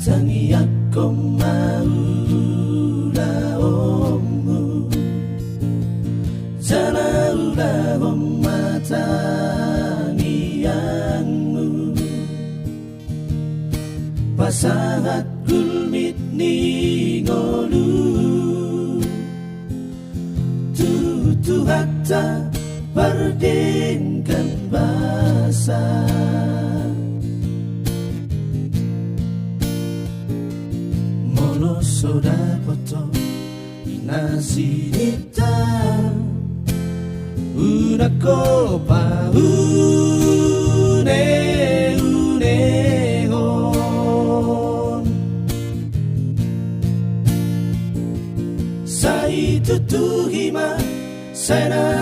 Tangiyak ko maulaomu, Jana matangiangmu, pasangat gulmit ni ngolu, tutu hatta bardengkan basa. Mono soda poto nasinita, una copa unehon. Sai tutuhima sana